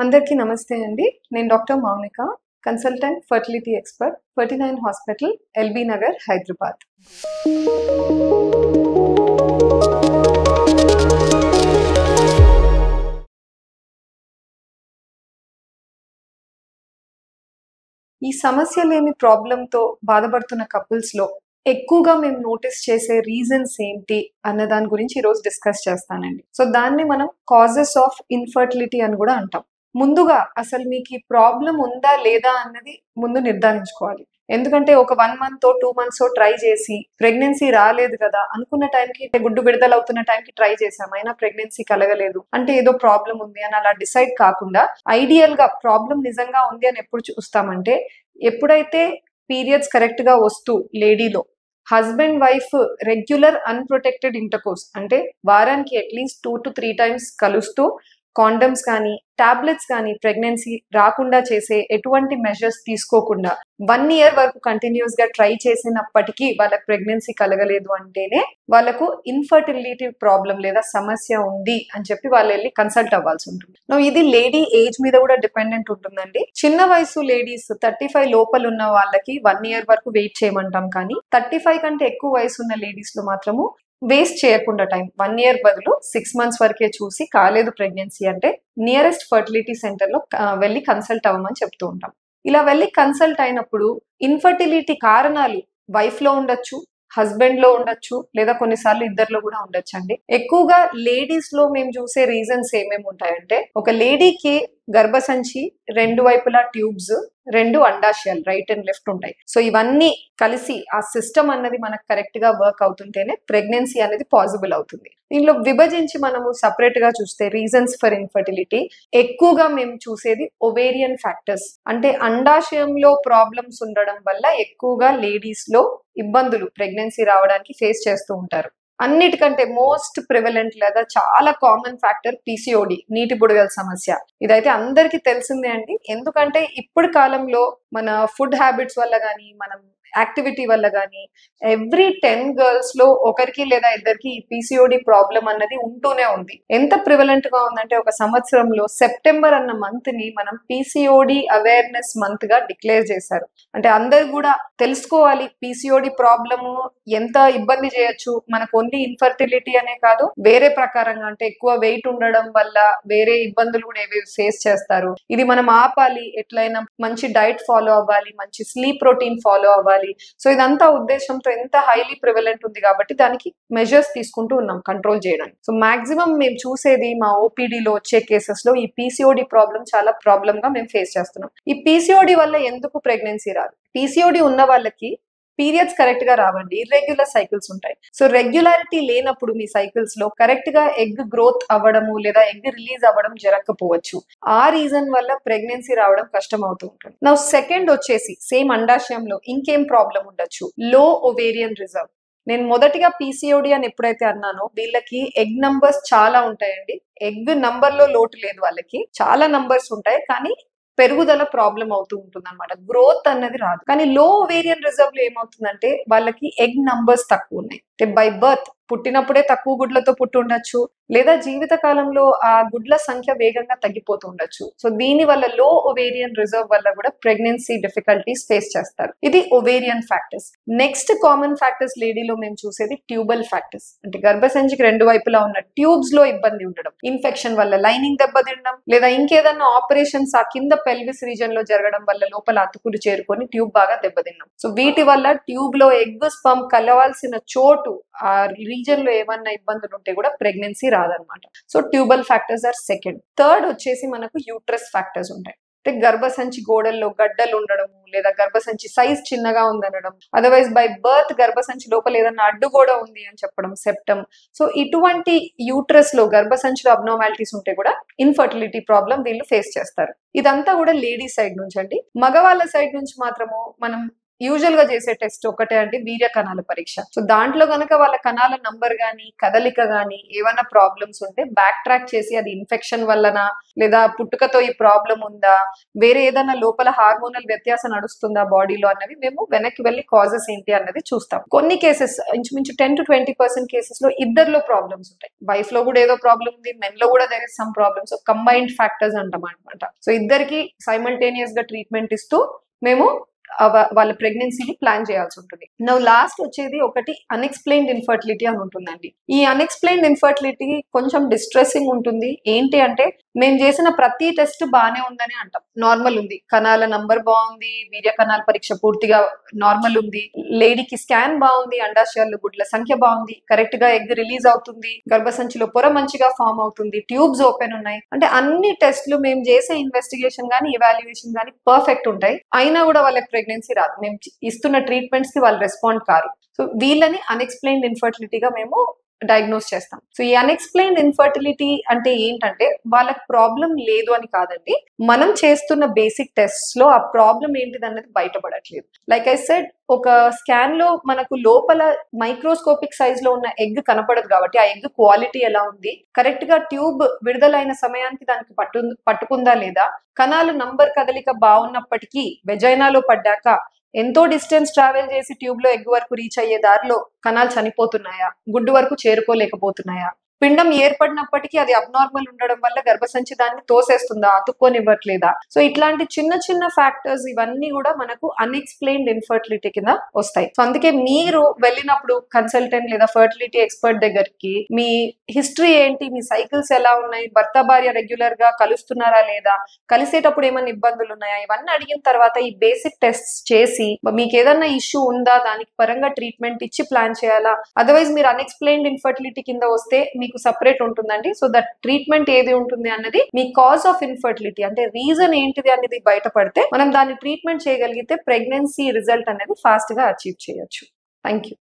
అందరికీ నమస్తే అండి. నేను doctor Mounika, consultant fertility expert, 39 hospital, LB Nagar, Hyderabad. ఈ సమస్య లేని ప్రాబ్లంతో బాధపడుతున్న కపుల్స్‌లో ఎక్కువగా మేము నోటీస్ చేసే రీజన్స్ ఏంటి అన్న దాని గురించి ఈరోజు డిస్కస్ చేస్తానండి. సో దాన్ని మనం కాజెస్ ఆఫ్ ఇన్ఫర్టిలిటీ అని కూడా అంటాం. ముందుగా అసలు మీకు ఈ ప్రాబ్లం ఉందా లేదా అన్నది ముందు నిర్ధారించుకోవాలి. ఎందుకంటే ఒక 1 మంత్ 2 మంత్స్ ట్రై చేసి ప్రెగ్నెన్సీ రాలేదు కదా అనుకున్న టైంకి, గుడ్డు విడుదల అవుతున్న టైంకి ట్రై చేసాం, అయినా ప్రెగ్నెన్సీ కలగలేదు అంటే ఏదో ప్రాబ్లం ఉంది అని అలా డిసైడ్ కాకుండా, ఐడియల్ గా ప్రాబ్లం నిజంగా ఉంది అని ఎప్పుడు చూస్తామంటే, ఎప్పుడైతే పీరియడ్స్ కరెక్ట్ గా వస్తూ లేడీలో husband wife regular unprotected intercourse అంటే వారానికి అట్లీస్ట్ 2 to 3 times కలుస్తూ కాండమ్స్ కానీ టాబ్లెట్స్ కానీ ప్రెగ్నెన్సీ రాకుండా చేసే ఎటువంటి మెజర్స్ తీసుకోకుండా 1 year వరకు కంటిన్యూస్ గా ట్రై చేసినప్పటికీ వాళ్ళకి ప్రెగ్నెన్సీ కలగలేదు అంటేనే వాళ్ళకు ఇన్ఫర్టిలిటీ ప్రాబ్లం లేదా సమస్య ఉంది అని చెప్పి వాళ్ళు వెళ్ళి కన్సల్ట్ అవ్వాల్సి ఉంటుంది. ఇది లేడీ ఏజ్ మీద కూడా డిపెండెంట్ ఉంటుందండి. చిన్న వయసు లేడీస్ 35 లోపల ఉన్న వాళ్ళకి 1 year వరకు వెయిట్ చేయమంటాం, కానీ 35 కంటే ఎక్కువ వయసు ఉన్న లేడీస్ లో మాత్రము వేస్ట్ చేయకుండా టైం 1 year బదులు 6 months వరకే చూసి కాలేదు ప్రెగ్నెన్సీ అంటే నియరెస్ట్ ఫర్టిలిటీ సెంటర్ లో వెళ్ళి కన్సల్ట్ అవ్వమని చెప్తూ ఉంటాం. ఇలా వెళ్ళి కన్సల్ట్ అయినప్పుడు ఇన్ఫర్టిలిటీ కారణాలు వైఫ్ లో ఉండొచ్చు, హస్బెండ్ లో ఉండొచ్చు, లేదా కొన్నిసార్లు ఇద్దరిలో కూడా ఉండొచ్చు అండి. ఎక్కువగా లేడీస్ లో మేము చూసే రీజన్స్ ఏమేమి ఉంటాయంటే, ఒక లేడీకి గర్భసంచి 2 వైపులా ట్యూబ్స్, 2 అండాశయాలు రైట్ అండ్ లెఫ్ట్ ఉంటాయి. సో ఇవన్నీ కలిసి ఆ సిస్టమ్ అన్నది మనకు కరెక్ట్ గా వర్క్ అవుతుంటేనే ప్రెగ్నెన్సీ అనేది పాసిబుల్ అవుతుంది. దీనిలో విభజించి మనము సపరేట్ గా చూస్తే రీజన్స్ ఫర్ ఇన్ఫర్టిలిటీ ఎక్కువగా మేము చూసేది ఒవేరియన్ ఫ్యాక్టర్స్, అంటే అండాశయంలో ప్రాబ్లమ్స్ ఉండడం వల్ల ఎక్కువగా లేడీస్ లో ఇబ్బందులు ప్రెగ్నెన్సీ రావడానికి ఫేస్ చేస్తూ ఉంటారు. అన్నిటికంటే మోస్ట్ ప్రివలెంట్ లేదా చాలా కామన్ ఫ్యాక్టర్ పీసీఓడి, నీటి బుడగల సమస్య. ఇదైతే అందరికీ తెలిసిందే అండి. ఎందుకంటే ఇప్పుడు కాలంలో మన ఫుడ్ హ్యాబిట్స్ వల్ల కానీ, మనం యాక్టివిటీ వల్ల కానీ ఎవ్రీ 10 girls లో ఒకరికి లేదా ఇద్దరికి ఈ పీసీఓడి ప్రాబ్లం అన్నది ఉంటూనే ఉంది. ఎంత ప్రివలెంట్ గా ఉందంటే, ఒక సంవత్సరంలో సెప్టెంబర్ అన్న మంత్ ని మనం పీసీఓడి అవేర్నెస్ మంత్ గా డిక్లేర్ చేశారు. అంటే అందరు కూడా తెలుసుకోవాలి పీసీఓడి ప్రాబ్లము ఎంత ఇబ్బంది చేయొచ్చు, మనకు ఓన్లీ ఇన్ఫర్టిలిటీ అనే కాదు, వేరే ప్రకారంగా అంటే ఎక్కువ వెయిట్ ఉండడం వల్ల వేరే ఇబ్బందులు కూడా ఏవి ఫేస్ చేస్తారు. ఇది మనం ఆపాలి, ఎట్లయినా మంచి డైట్ ఫాలో అవ్వాలి, మంచి స్లీప్ రొటీన్ ఫాలో అవ్వాలి. సో ఇదంతా ఉద్దేశంతో ఎంత హైలీ ప్రివలెంట్ ఉంది కాబట్టి దానికి మెజర్స్ తీసుకుంటూ ఉన్నాం కంట్రోల్ చేయడానికి. సో మాక్సిమం మేము చూసేది మా ఓపీడీలో వచ్చే కేసెస్ లో ఈ పీసీఓడి ప్రాబ్లం చాలా ప్రాబ్లమ్ గా మేము ఫేస్ చేస్తున్నాం. ఈ పీసీఓడి వల్ల ఎందుకు ప్రెగ్నెన్సీ రాదు? పీసీఓడి ఉన్న వాళ్ళకి పీరియడ్స్ కరెక్ట్ గా రావండి, ఇర్రెగ్యులర్ సైకిల్స్ ఉంటాయి. సో రెగ్యులారిటీ లేనప్పుడు మీ సైకిల్స్ లో కరెక్ట్ గా ఎగ్ గ్రోత్ అవ్వడము లేదా ఎగ్ రిలీజ్ అవ్వడం జరగకపోవచ్చు. ఆ రీజన్ వల్ల ప్రెగ్నెన్సీ రావడం కష్టం అవుతూ ఉంటుంది. నా సెకండ్ వచ్చేసి సేమ్ అండాశయంలో ఇంకేం ప్రాబ్లం ఉండొచ్చు, లో ఓవేరియన్ రిజర్వ్. నేను మొదటిగా పీసీఓడి అని ఎప్పుడైతే అన్నానో, వీళ్ళకి ఎగ్ నంబర్స్ చాలా ఉంటాయండి. ఎగ్ నంబర్ లో లోటు లేదు, వాళ్ళకి చాలా నంబర్స్ ఉంటాయి, కానీ పెరుగుదల ప్రాబ్లం అవుతూ ఉంటుంది అనమాట, గ్రోత్ అన్నది రాదు. కానీ లో ఓవేరియన్ రిజర్వ్ లో ఏమవుతుందంటే వాళ్ళకి ఎగ్ నంబర్స్ తక్కువ ఉన్నాయి. బై బర్త్ పుట్టినప్పుడే తక్కువ గుడ్లతో పుట్టి ఉండొచ్చు, లేదా జీవిత కాలంలో ఆ గుడ్ల సంఖ్య వేగంగా తగ్గిపోతూ ఉండొచ్చు. సో దీని వల్ల లో ఓవేరియన్ రిజర్వ్ వల్ల కూడా ప్రెగ్నెన్సీ డిఫికల్టీస్ ఫేస్ చేస్తారు. ఇది ovarian factors. Next common factors లేడీలో మేము చూసేది ట్యూబల్ ఫ్యాక్టర్స్, అంటే గర్భసంచికి 2 వైపులా ఉన్న ట్యూబ్స్ లో ఇబ్బంది ఉండడం, ఇన్ఫెక్షన్ వల్ల లైనింగ్ దెబ్బతినడం, లేదా ఇంకేదన్నా ఆపరేషన్స్ ఆ కింద పెల్విస్ రీజన్ లో జరగడం వల్ల లోపల అతుకులు చేరుకొని ట్యూబ్ బాగా దెబ్బతిన్నాం. సో వీటి వల్ల ట్యూబ్ లో ఎగ్ స్పర్మ్ కలవాల్సిన చోటు ఆ రీజన్ లో ఏమన్నా ఇబ్బందులు ఉంటే కూడా ప్రెగ్నెన్సీ రాదనమాట. So tubal factors are second. Third వచ్చేసి మనకు యూట్రస్ ఫ్యాక్టర్స్ ఉంటాయి. అంటే గర్భసంచి గోడల్లో గడ్డలు ఉండడము, లేదా గర్భసంచి సైజ్ చిన్నగా ఉందనడం, అదర్వైజ్ బై బర్త్ గర్భసంచి లోపల ఏదన్నా అడ్డుగోడ ఉంది అని చెప్పడం, సెప్టమ్. సో ఇటువంటి యూట్రస్ లో గర్భసంచిలో అబ్నార్మాలిటీస్ ఉంటే కూడా ఇన్ఫర్టిలిటీ ప్రాబ్లం వీళ్ళు ఫేస్ చేస్తారు. ఇదంతా కూడా లేడీ సైడ్ నుంచి అండి. మగవాళ్ళ సైడ్ నుంచి మాత్రము మనం యూజువల్ గా చేసే టెస్ట్ ఒకటే అండి, వీర్య కణాల పరీక్ష. సో దాంట్లో గనక వాళ్ళ కణాల నంబర్ గానీ కదలిక గానీ ఏమైనా ప్రాబ్లమ్స్ ఉంటే బ్యాక్ ట్రాక్ చేసి అది ఇన్ఫెక్షన్ వల్లనా లేదా పుట్టుకతో ఈ ప్రాబ్లం ఉందా, వేరే ఏదైనా లోపల హార్మోనల్ వ్యత్యాసం నడుస్తుందా బాడీలో అన్నవి మేము వెనక్కి వెళ్ళి కాజెస్ ఏంటి అన్నది చూస్తాం. కొన్ని కేసెస్ ఇంచుమించు 10 to 20% కేసెస్ లో ఇద్దరిలో ప్రాబ్లమ్స్ ఉంటాయి. వైఫ్ లో కూడా ఏదో ప్రాబ్లం ఉంది, మెన్ లో కూడా there is some problems, combined factors అంటాం అనమాట. సో ఇద్దరికి సైమల్టేనియస్ గా ట్రీట్మెంట్ ఇస్తూ మేము వాళ్ళ ప్రెగ్నెన్సీని ప్లాన్ చేయాల్సి ఉంటుంది. నౌ లాస్ట్ వచ్చేది ఒకటి అన్ఎక్స్ప్లెయిన్డ్ ఇన్ఫర్టిలిటీ అని ఉంటుందండి. ఈ అన్ఎక్స్ప్లెయిన్డ్ ఇన్ఫర్టిలిటీ కొంచెం డిస్ట్రెసింగ్ ఉంటుంది. ఏంటి అంటే మేము చేసిన ప్రతి టెస్ట్ బాగానే ఉందని అంటాం, నార్మల్ ఉంది, కణాల నంబర్ బాగుంది, వీర్య కణాల పరీక్ష పూర్తిగా నార్మల్ ఉంది, లేడీకి స్కాన్ బాగుంది, అండాశయాలు గుడ్ల సంఖ్య బాగుంది, కరెక్ట్ గా ఎగ్ రిలీజ్ అవుతుంది, గర్భసంచిలో పొర మంచిగా ఫామ్ అవుతుంది, ట్యూబ్స్ ఓపెన్ ఉన్నాయి, అంటే అన్ని టెస్ట్లు మేము చేసే ఇన్వెస్టిగేషన్ గానీ ఎవాల్యుయేషన్ గానీ పర్ఫెక్ట్ ఉంటాయి. అయినా కూడా వాళ్ళకి ప్రెగ్నెన్సీ రాదు, మేము ఇస్తున్న ట్రీట్మెంట్స్ కి వాళ్ళు రెస్పాండ్ కారు. సో వీళ్ళని అన్ఎక్స్ప్లెయిన్డ్ ఇన్ఫర్టిలిటీగా మేము డయాగ్నోస్ చేస్తాం. సో ఈ అన్ఎక్స్ప్లెయిన్డ్ ఇన్ఫర్టిలిటీ అంటే ఏంటంటే వాళ్ళకి ప్రాబ్లం లేదు అని కాదండి, మనం చేస్తున్న బేసిక్ టెస్ట్ లో ఆ ప్రాబ్లం ఏంటిది అన్నది బయటపడట్లేదు. లైక్ ఐ సెడ్, ఒక స్కాన్ లో మనకు లోపల మైక్రోస్కోపిక్ సైజ్ లో ఉన్న ఎగ్ కనపడదు కాబట్టి ఆ ఎగ్ క్వాలిటీ ఎలా ఉంది, కరెక్ట్ గా ట్యూబ్ విడుదలైన సమయానికి దానికి పట్టుకుందా లేదా, కణాలు నంబర్ కదలిక బాగున్నప్పటికీ వెజైనాలో పడ్డాక ఎంతో డిస్టెన్స్ ట్రావెల్ చేసి ట్యూబ్ లో ఎగ్ వరకు రీచ్ అయ్యే దారిలో కణాలు చనిపోతున్నాయా, గుడ్డు వరకు చేరుకోలేకపోతున్నాయా, పిండం ఏర్పడినప్పటికీ అది అబ్నార్మల్ ఉండడం వల్ల గర్భసంచి దాన్ని తోసేస్తుందా, అతుక్కోనివ్వట్లేదా. సో ఇట్లాంటి చిన్న చిన్న ఫ్యాక్టర్స్ ఇవన్నీ కూడా మనకు అన్ఎక్స్ప్లెయిన్డ్ ఇన్ఫర్టిలిటీ కింద వస్తాయి. సో అందుకే మీరు వెళ్ళినప్పుడు కన్సల్టెంట్ లేదా ఫర్టిలిటీ ఎక్స్పర్ట్ దగ్గరికి మీ హిస్టరీ ఏంటి, మీ సైకిల్స్ ఎలా ఉన్నాయి, భర్త భార్య రెగ్యులర్ గా కలుస్తున్నారా లేదా, కలిసేటప్పుడు ఏమైనా ఇబ్బందులు ఉన్నాయా, ఇవన్నీ అడిగిన తర్వాత ఈ బేసిక్ టెస్ట్ చేసి మీకు ఏదన్నా ఇష్యూ ఉందా దానికి పరంగా ట్రీట్మెంట్ ఇచ్చి ప్లాన్ చేయాలా. అదర్వైజ్ మీరు అన్ఎక్స్ప్లెయిన్డ్ ఇన్ఫర్టిలిటీ కింద వస్తే మీకు సపరేట్ ఉంటుందండి. సో దట్ ట్రీట్మెంట్ ఏది ఉంటుంది అన్నది మీ కాజ్ ఆఫ్ ఇన్ఫర్టిలిటీ అంటే రీజన్ ఏంటిది అనేది బయటపడితే మనం దాన్ని ట్రీట్మెంట్ చేయగలిగితే ప్రెగ్నెన్సీ రిజల్ట్ అనేది ఫాస్ట్ గా అచీవ్ చేయొచ్చు. Thank you.